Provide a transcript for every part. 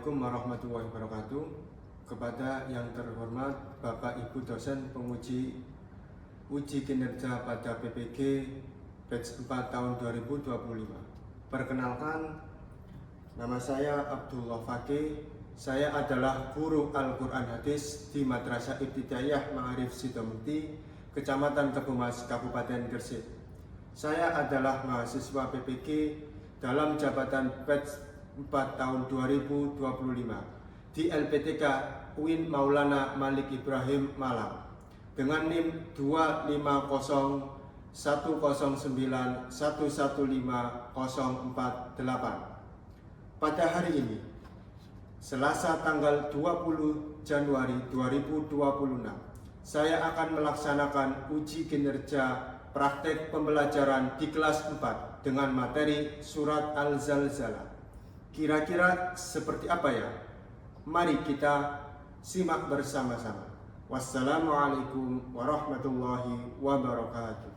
Assalamualaikum warahmatullahi wabarakatuh. Kepada yang terhormat Bapak Ibu dosen penguji uji kinerja pada PPG batch 4 tahun 2025. Perkenalkan, nama saya Abdullah Fakih. Saya adalah guru Al-Quran Hadis di Madrasah Ibtidaiyah Ma'arif Sidomukti, Kecamatan Kebumas, Kabupaten Gresik. Saya adalah mahasiswa PPG dalam jabatan batch 4 tahun 2025 di LPTK UIN Maulana Malik Ibrahim Malang dengan NIM 2509109115048. Pada hari ini, Selasa tanggal 20 Januari 2026, saya akan melaksanakan uji kinerja praktek pembelajaran di kelas 4 dengan materi surat Al-Zalzalah. Kira-kira seperti apa ya? Mari kita simak bersama-sama. Wassalamualaikum warahmatullahi wabarakatuh.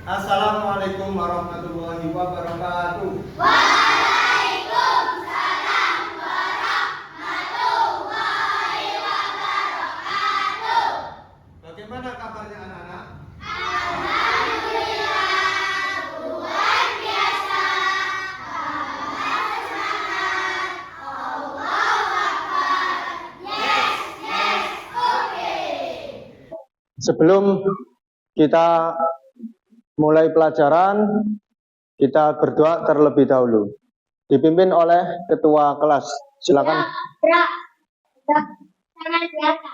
Assalamualaikum warahmatullahi wabarakatuh. Waalaikumsalam warahmatullahi wabarakatuh. Bagaimana kabarnya anak-anak? Alhamdulillah, luar biasa. Allah semangat. Allahu Akbar. Yes, okay. Sebelum kita mulai pelajaran, kita berdoa terlebih dahulu. Dipimpin oleh ketua kelas. Silakan. Sangat biasa.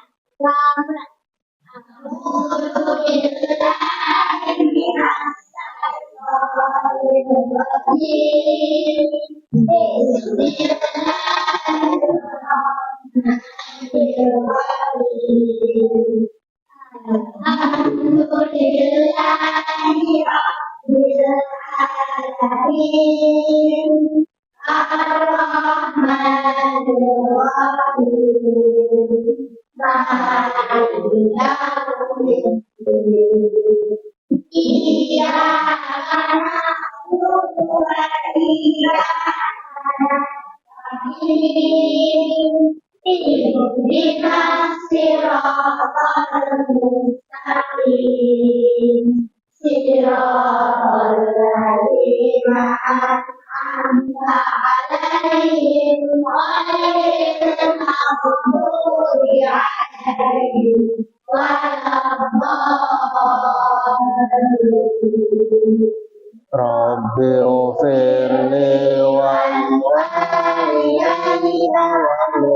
Rabbi ufirli wa walidayya wa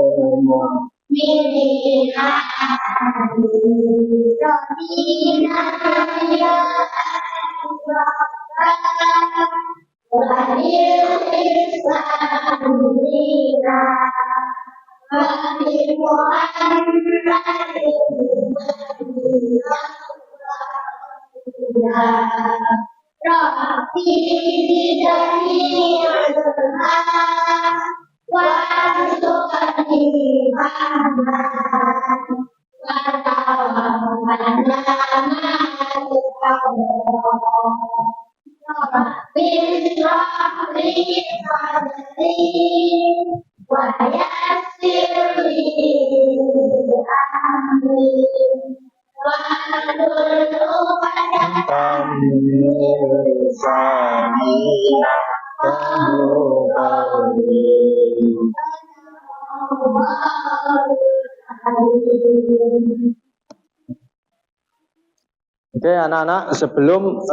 Oke anak-anak, sebelum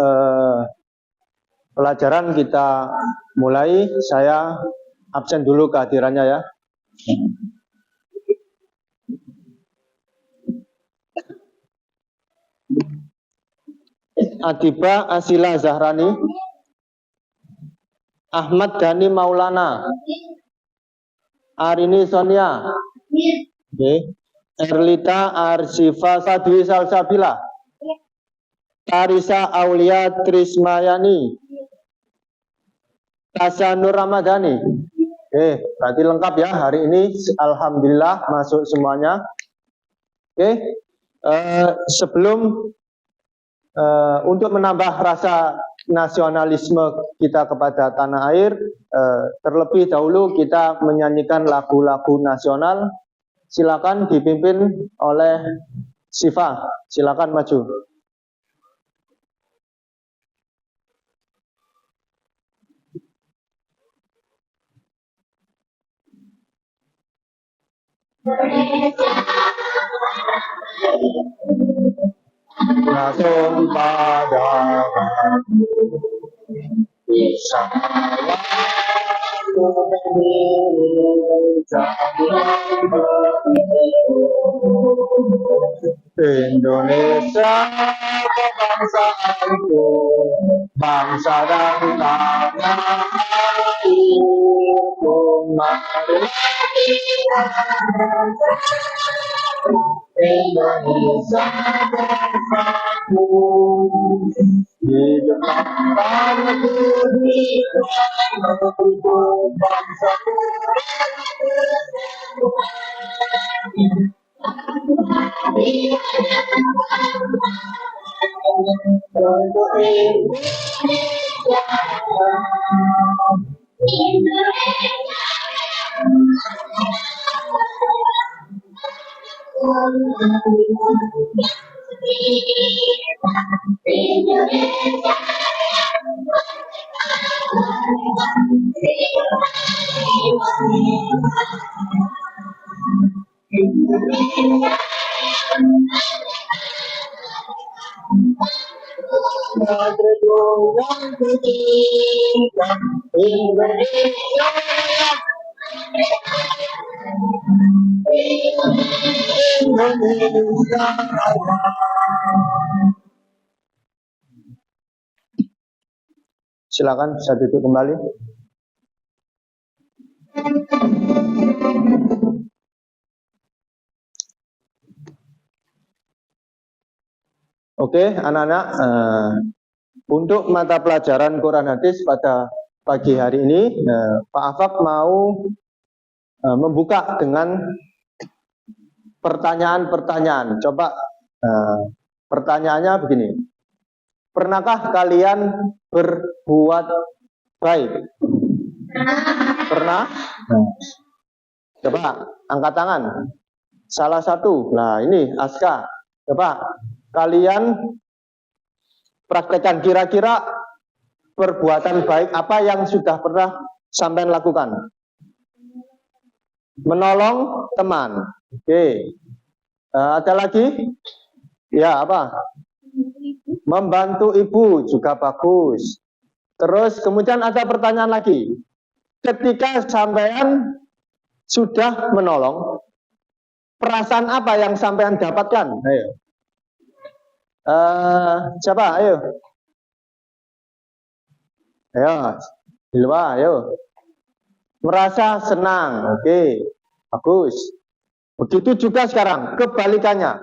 pelajaran kita mulai, saya absen dulu kehadirannya ya. Adiba Asila Zahrani, Ahmad Dhani Maulana, Arini Sonia, Erlita Arsifa Sadwi Salsabila, Tarisa Aulia Trismayani, Tasa Nur Ramadhani, Oke, berarti lengkap ya hari ini. Alhamdulillah masuk semuanya. Oke, sebelum untuk menambah rasa nasionalisme kita kepada tanah air, terlebih dahulu kita menyanyikan lagu-lagu nasional. Silakan dipimpin oleh Siva. Silakan maju. Langsung pada bisa Indonesia kebangsaanku, bangsa dan tanah airku, mari Indonesia bangsaku, hidup tanahku, hidup bangsaku. Silakan bisa duduk kembali. Oke, anak-anak, untuk mata pelajaran Quran Hadis pada pagi hari ini, Pak Afak mau membuka dengan pertanyaan-pertanyaan. Coba pertanyaannya begini. Pernahkah kalian berbuat baik? Pernah? Coba angkat tangan. Salah satu. Nah, ini Aska. Coba kalian praktekkan kira-kira perbuatan baik apa yang sudah pernah sampean lakukan? Menolong teman. Oke. Ada lagi? Ya, apa? Membantu ibu juga bagus. Terus kemudian ada pertanyaan lagi. Ketika sampean sudah menolong, perasaan apa yang sampean dapatkan? Ayo. Siapa? Ayo. Ayo. Hilwa, ayo. Merasa senang. Oke. Bagus. Begitu juga sekarang kebalikannya.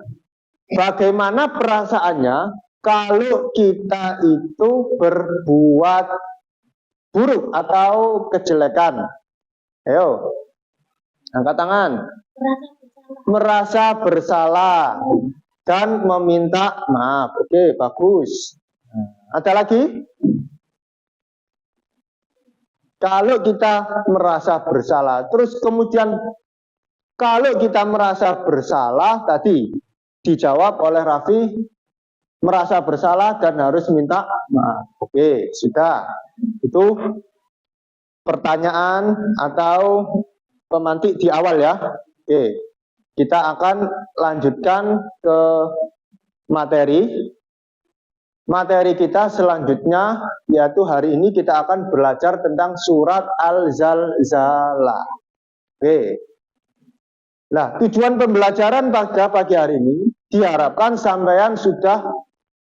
Bagaimana perasaannya kalau kita itu berbuat buruk atau kejelekan? Ayo, angkat tangan. Merasa bersalah dan meminta maaf. Oke, bagus. Ada lagi? Kalau kita merasa bersalah, terus kemudian kalau kita merasa bersalah tadi dijawab oleh Raffi, merasa bersalah dan harus minta maaf. Oke, sudah. Itu pertanyaan atau pemantik di awal ya. Oke, kita akan lanjutkan ke materi. Materi kita selanjutnya yaitu hari ini kita akan belajar tentang surat Al-Zalzalah. Oke. Nah, tujuan pembelajaran pada pagi hari ini diharapkan sampean sudah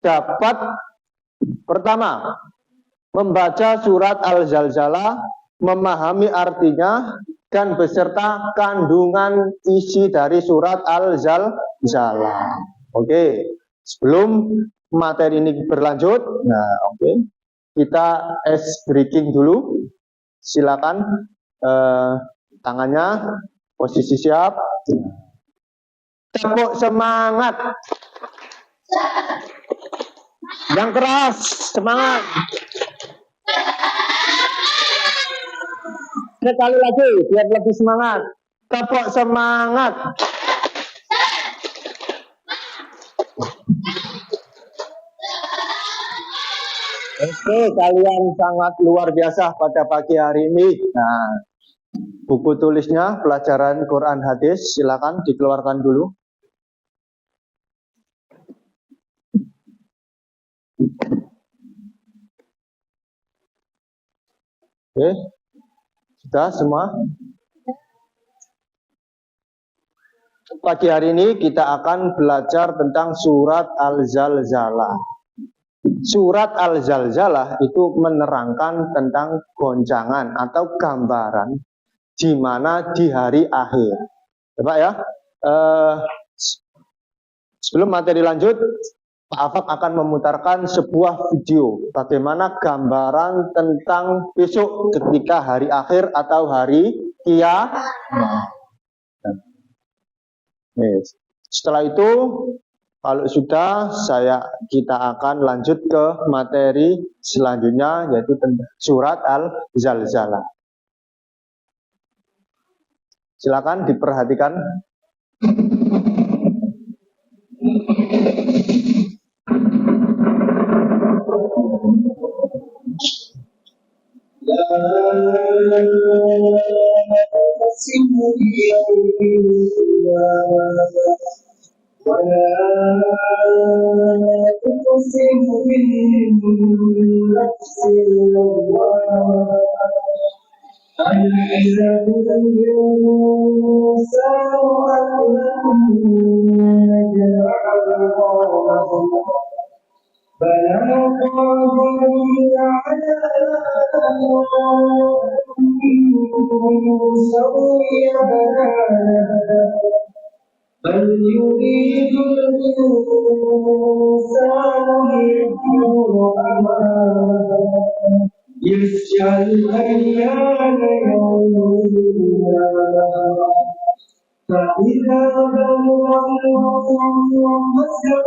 dapat pertama membaca surat Al-Zalzalah, memahami artinya dan beserta kandungan isi dari surat Al-Zalzalah. Oke, sebelum materi ini berlanjut, nah kita ice breaking dulu. Silakan tangannya, posisi siap. Tepuk semangat. Yang keras, semangat. Sekali lagi, biar lebih semangat. Tepuk semangat. Oke, kalian sangat luar biasa pada pagi hari ini. Nah, buku tulisnya pelajaran Quran hadis, silakan dikeluarkan dulu. Oke, sudah semua? Pagi hari ini kita akan belajar tentang surat Al-Zalzalah. Surat Al-Zalzalah itu menerangkan tentang goncangan atau gambaran di mana di hari akhir. Coba ya. Sebelum materi lanjut, Pak Afak akan memutarkan sebuah video bagaimana gambaran tentang besok ketika hari akhir atau hari kiamat. Setelah itu, kalau sudah, kita akan lanjut ke materi selanjutnya, yaitu tentang surat Al-Zalzalah. Silakan diperhatikan. ولا تقسم بالنفس اللوامة أيحسب الإنسان أن لن نجعل عظامه بلى قادرين على أن نسوي بنانه بل يريد الإنسان ليكفر أمامه يسأل أيان يوم القيامة فإذا بلغ الأطفال والمسك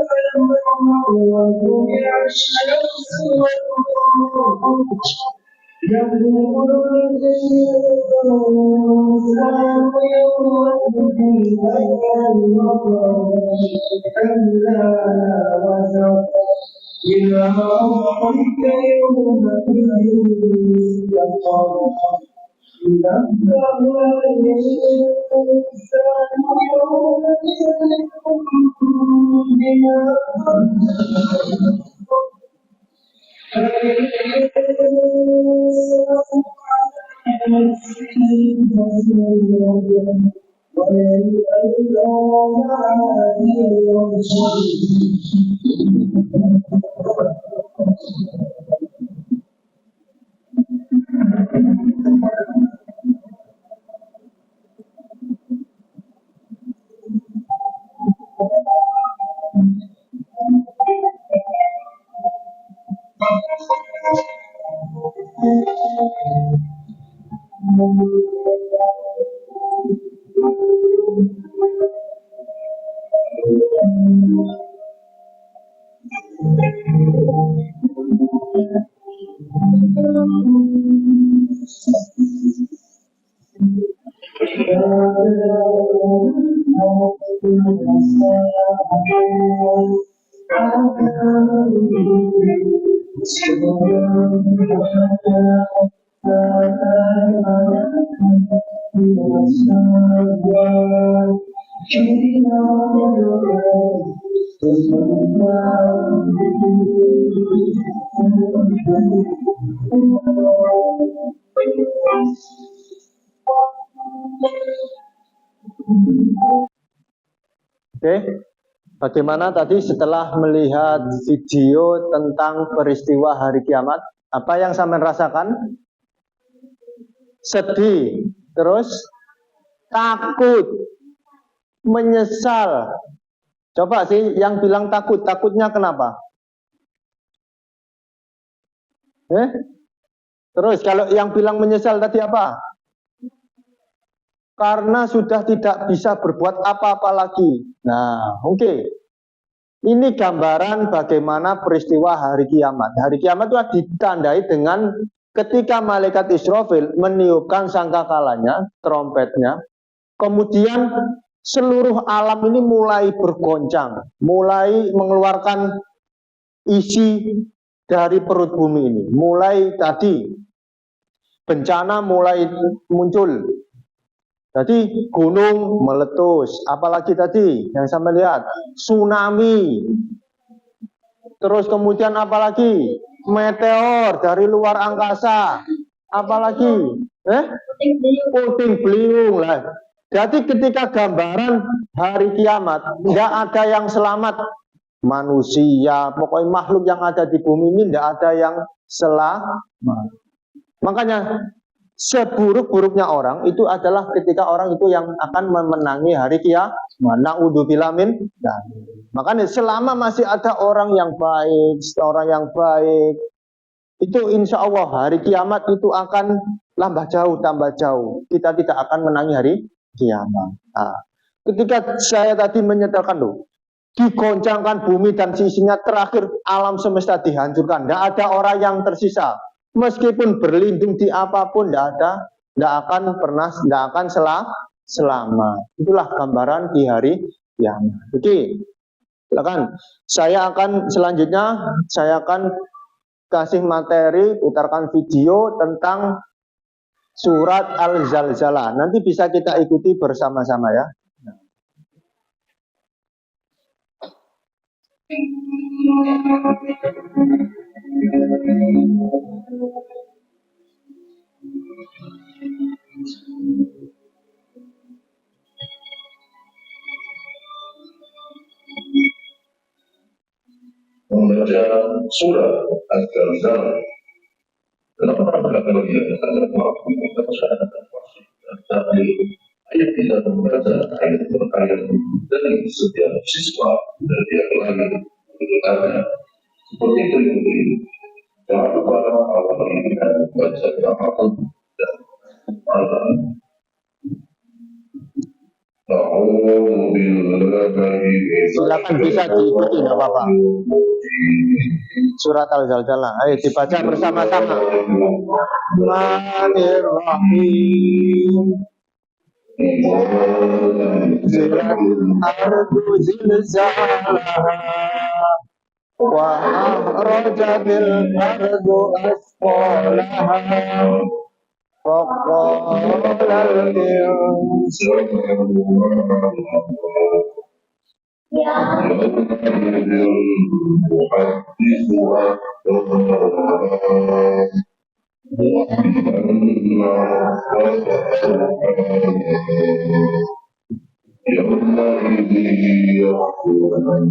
وجمع الشمس والقمر يقول الإنسان يومئذ أين المفر كلا لا وزر إلى ربك يومئذ المستقر نبأ الإنسان يومئذ بما Oke, bagaimana tadi setelah melihat video tentang peristiwa hari kiamat, apa yang sampean rasakan? Sedih, terus takut, menyesal. Coba sih yang bilang takut, takutnya kenapa? Terus kalau yang bilang menyesal tadi apa? karena sudah tidak bisa berbuat apa-apa lagi. Nah, oke. Ini gambaran bagaimana peristiwa hari kiamat. Hari kiamat itu ditandai dengan ketika malaikat Israfil meniupkan sangkakalanya, trompetnya, kemudian seluruh alam ini mulai bergoncang, mulai mengeluarkan isi dari perut bumi ini. Mulai tadi bencana mulai muncul. Jadi gunung meletus, apalagi tadi yang sampai lihat tsunami. Terus kemudian apalagi meteor dari luar angkasa. Apalagi puting beliung lah. Jadi ketika gambaran hari kiamat, tidak ada yang selamat. Manusia, pokoknya makhluk yang ada di bumi ini tidak ada yang selamat. Makanya seburuk-buruknya orang itu adalah ketika orang itu yang akan memenangi hari kiamat. Na'udzubillah min dzalik. Makanya selama masih ada orang yang baik, itu insya Allah hari kiamat itu akan tambah jauh. Kita tidak akan menangi hari kiamat. Nah, ketika saya tadi menyatakan loh, digoncangkan bumi dan sisinya, terakhir alam semesta dihancurkan, tidak ada orang yang tersisa. Meskipun berlindung di apapun, tidak akan selamat. Itulah gambaran di hari kiamat. Oke, silakan. Selanjutnya saya akan kasih materi, putarkan video tentang surat Al-Zalzalah. Nanti bisa kita ikuti bersama-sama ya. Membaca surah Al-Zalzalah. Kenapa kita melihat ada waktu masyarakat tapi ayat kita membaca ayat per ayat dari setiap siswa dari yang lain bertanya seperti itu ini. Jangan lupa awal ini dan baca apapun dan malam. Silakan bisa diikuti, tidak apa-apa. Surat Al-Zalzalah. Ayo dibaca bersama-sama. Bismillahirrahmanirrahim. Zilzatil ardu zilzalaha wa akhrajatil ardu asqalaha. فقال الإنسان يومئذ يخرج ومن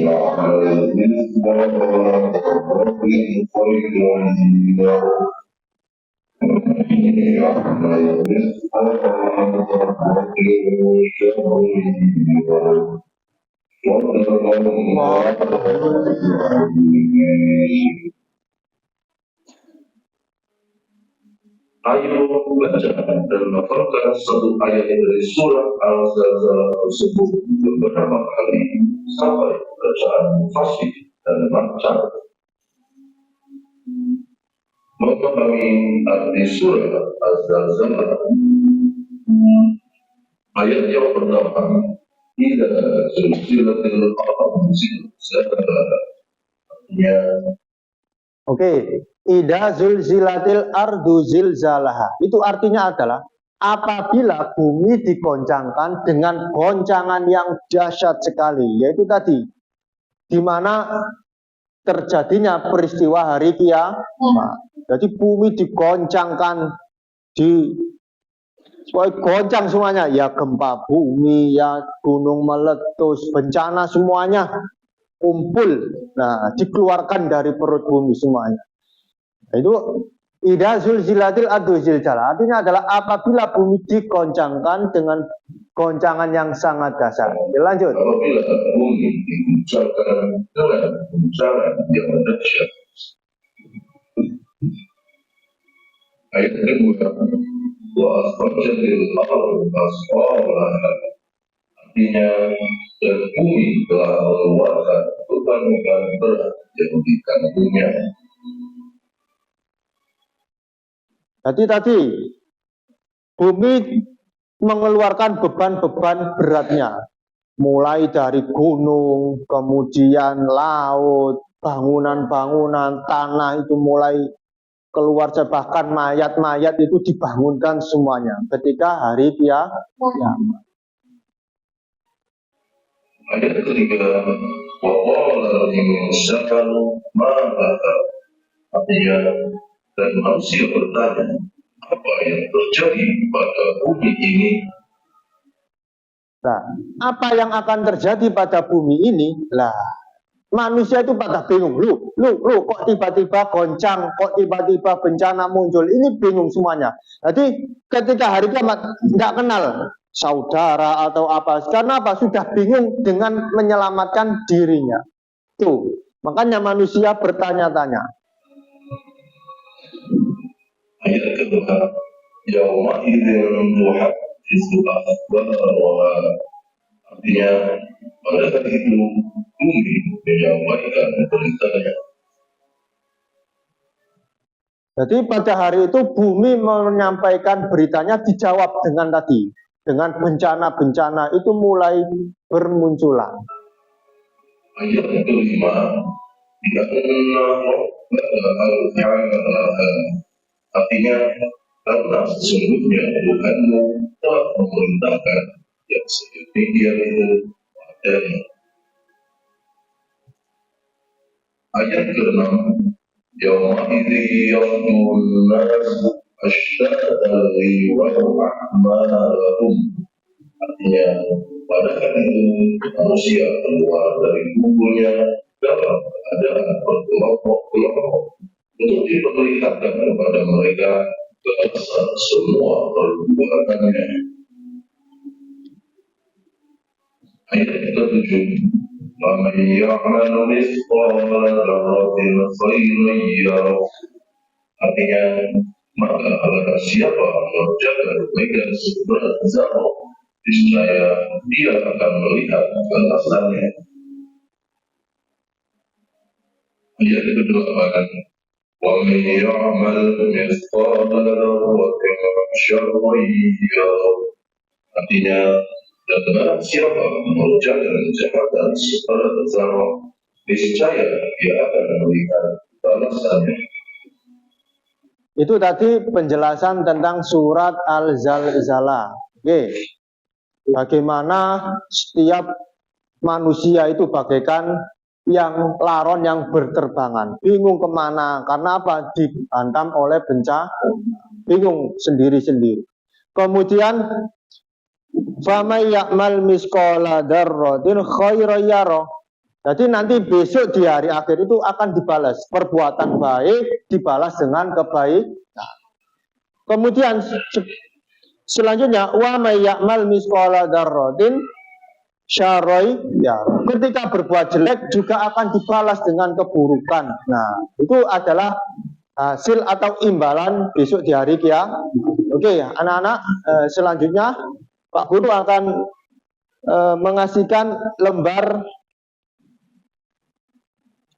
يعمل مثقال ذرة خيرا يره ومن يعمل مثقال ذرة شرا يره صدق الله العظيم. Ayo baca dan lafalkan satu ayat dari surah Al-Zalzalah tersebut beberapa kali sampai bacaan fasih dan lancar. Memahami arti surah Al-Zalzalah. Ayat yang pertama, Idza zulzilatil ardu zilzalaha. Artinya, oke, Idza zulzilatil ardu zilzalaha. Itu artinya adalah apabila bumi digoncangkan dengan goncangan yang dahsyat sekali, yaitu tadi di mana terjadinya peristiwa hari kiamat. Jadi bumi digoncangkan, goncang semuanya, ya gempa bumi, ya gunung meletus, bencana semuanya kumpul. Nah, dikeluarkan dari perut bumi semuanya. Itu idza zulzilatil ardu zilzalaha, artinya adalah apabila bumi digoncangkan dengan goncangan yang sangat dasar. Ya, lanjut. Apabila bumi diguncangkan dengan guncangan yang dahsyat. Ayat kedua, wa akhrajatil ardu asqalaha. Artinya, dan bumi telah mengeluarkan beban-beban berat yang dikandungnya. Jadi tadi bumi mengeluarkan beban-beban beratnya, mulai dari gunung, kemudian laut, bangunan-bangunan, tanah itu mulai keluar, bahkan mayat-mayat itu dibangunkan semuanya ketika hari kiamat. Ayat ketiga, wa qala al-insanu ma hadha. Artinya, dan manusia bertanya, apa yang terjadi pada bumi ini? Nah, apa yang akan terjadi pada bumi ini? Lah, manusia itu pada bingung. Lu, kok tiba-tiba goncang, kok tiba-tiba bencana muncul? Ini bingung semuanya. Jadi, ketika hari kiamat, nggak kenal saudara atau apa. Karena apa? Sudah bingung dengan menyelamatkan dirinya. Tuh, makanya manusia bertanya-tanya. Ayat kedua, yauma idzin tuhadditsu akhbaraha. Artinya, pada hari itu bumi menyampaikan beritanya. Jadi pada hari itu bumi menyampaikan beritanya, dijawab dengan tadi, dengan bencana-bencana itu mulai bermunculan. Ayat kelima, artinya, karena sesungguhnya Tuhanmu telah memerintahkan yang sedemikian itu padanya. Ayat ke-6, yauma idzi yaqulun nasu asyhadu liwa'u a'malahum. Artinya, pada hari itu manusia keluar dari kuburnya dalam keadaan berkelompok-kelompok untuk diperlihatkan kepada mereka balasan semua perbuatannya. Ayat ke-7, وَمَنْ يَعْمَلْ مِثْقَالَ ذَرَّةٍ خَيْرًا يَرَهُ. Artinya, maka barang siapa mengerjakan kebaikan seberat zarah, niscaya dia akan melihat balasannya. Ayat ke-8, وَمَنْ يَعْمَلْ مِثْقَالَ ذَرَّةٍ شَرًّا يَرَهُ. Artinya, dan barang siapa mengerjakan kejahatan seberat zarah, niscaya dia akan melihat balasannya. Itu tadi penjelasan tentang surat Al-Zalzalah. Oke. Bagaimana setiap manusia itu bagaikan yang laron yang berterbangan, bingung kemana, karena apa? Dihantam oleh bencana, bingung sendiri-sendiri. Kemudian famay ya'mal misqala dzarratin khairan yarah. Jadi nanti besok di hari akhir itu akan dibalas perbuatan baik, dibalas dengan kebaikan. Kemudian selanjutnya wa may ya'mal misqala dzarratin syarran yarah. Ketika berbuat jelek juga akan dibalas dengan keburukan. Nah, itu adalah hasil atau imbalan besok di hari kiamat. Oke ya, anak-anak, selanjutnya Pak Guru akan mengasihkan lembar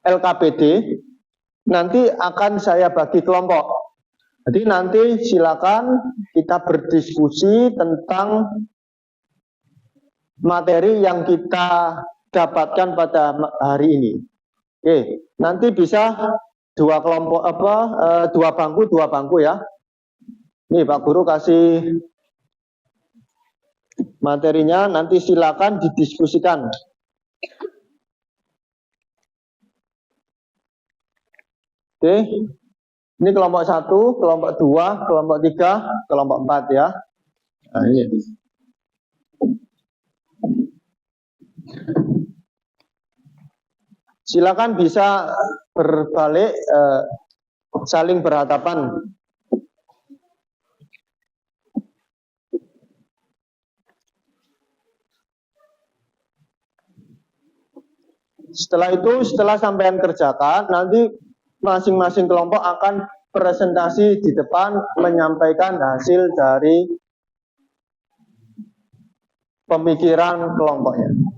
LKPD. Nanti akan saya bagi kelompok. Jadi nanti silakan kita berdiskusi tentang materi yang kita dapatkan pada hari ini. Oke, nanti bisa dua kelompok dua bangku ya. Nih Pak Guru kasih materinya, nanti silakan didiskusikan. Oke, ini kelompok 1, kelompok 2, kelompok 3, kelompok 4 ya. Nah, ini. Silakan bisa berbalik, saling berhadapan. Setelah itu, setelah sampean kerjakan, nanti masing-masing kelompok akan presentasi di depan menyampaikan hasil dari pemikiran kelompoknya.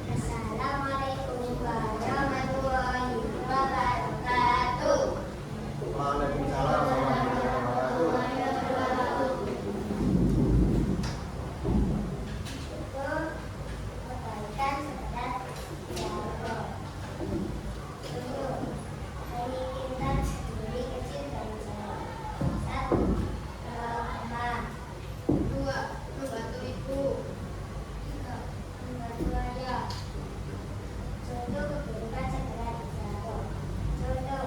Assalamualaikum warahmatullahi wabarakatuh. Waalaikumsalam warahmatullahi wabarakatuh. Kebaikan sekedar dialog. Hari kita sendiri kecil dan besar. Satu, merawat anak. Dua, membantu ibu. Tiga, membantu ayah. Contoh keburukan segera dijawab. Contoh,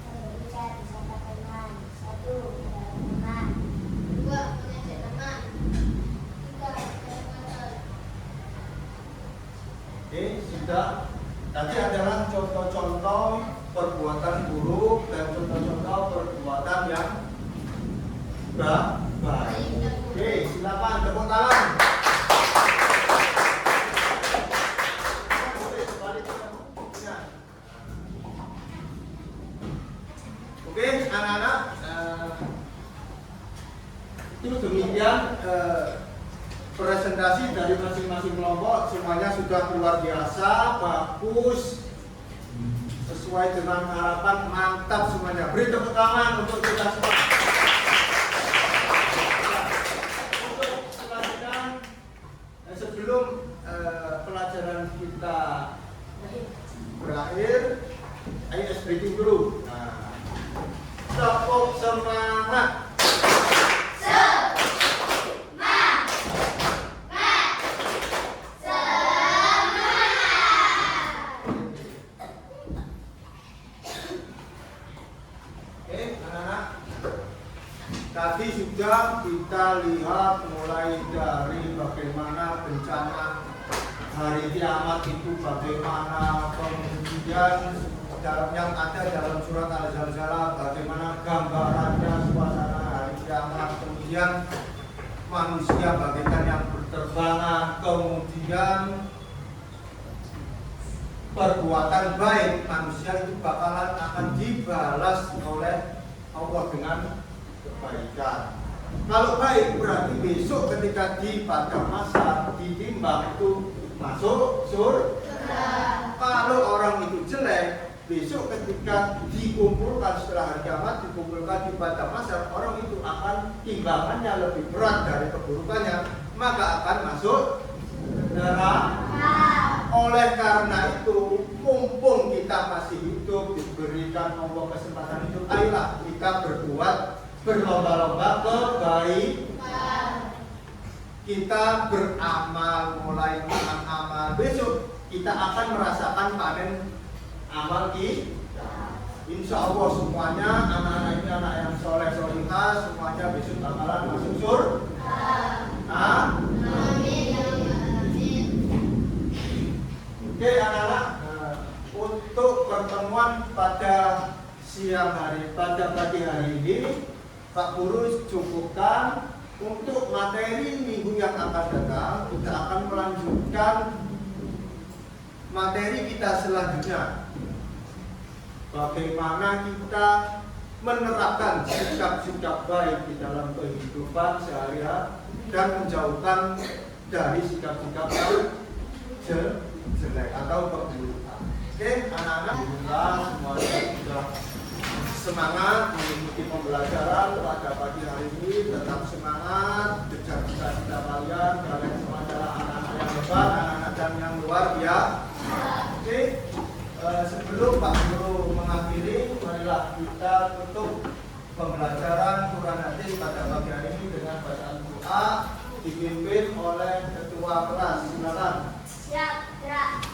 berbicara bersama teman. Satu, merawat teman. Dua, mengajak teman. Tiga, bermotor. Oke, sudah. Tadi adalah contoh-contoh perbuatan buruk dan contoh-contoh perbuatan yang baik. Oke, silakan tepuk tangan. Oke, anak-anak, itu demikian presentasi dari masing-masing kelompok. Semuanya sudah luar biasa, bagus, sesuai dengan harapan, mantap semuanya. Beri tepuk tangan untuk kita semua. Untuk selanjutnya, sebelum pelajaran kita berakhir, ayo ice breaking dulu. Nah, tepuk semangat. Oke, anak-anak. Tadi sudah kita lihat mulai dari bagaimana bencana hari kiamat itu bagaimana, kemudian yang ada dalam surat Al-Zalzalah bagaimana gambarannya suasana hari kiamat, kemudian manusia bagaikan yang berterbangan, kemudian perbuatan baik manusia itu bakalan akan dibalas oleh Allah dengan kebaikan. Kalau baik berarti besok ketika di padang mahsyar ditimbang itu masuk surga. Kalau orang itu jelek, besok ketika dikumpulkan setelah hari kiamat dikumpulkan di padang mahsyar, orang itu akan timbangannya lebih berat dari keburukannya, maka akan masuk neraka. Oleh karena itu, mumpung kita masih hidup, diberikan Allah kesempatan hidup, ayolah kita berbuat berlomba-lomba kebaikan. Kita beramal, mulai dengan amal. Besok kita akan merasakan panen amal kita. Insya Allah semuanya anak-anak ini anak yang soleh solihah, semuanya besok bakalan masuk surga. Amin. Oke anak-anak, untuk pertemuan pada siang hari, pada pagi hari ini, Pak Guru cukupkan. Untuk materi minggu yang akan datang, kita akan melanjutkan materi kita selanjutnya. Bagaimana kita menerapkan sikap-sikap baik di dalam kehidupan sehari-hari dan menjauhkan dari sikap-sikap yang jelek atau keburukan. Oke, anak-anak, semuanya sudah semangat mengikuti pembelajaran pada pagi hari ini. Tetap semangat, kejar cita-cita kalian. Kalian semua adalah anak-anak yang hebat, anak-anak yang luar biasa. Oke, sebelum Pak Guru mengakhiri, marilah kita tutup pembelajaran Quran Hadis pada pagi hari ini dengan bacaan doa dipimpin oleh ketua kelas. Silakan. Siap, gerak.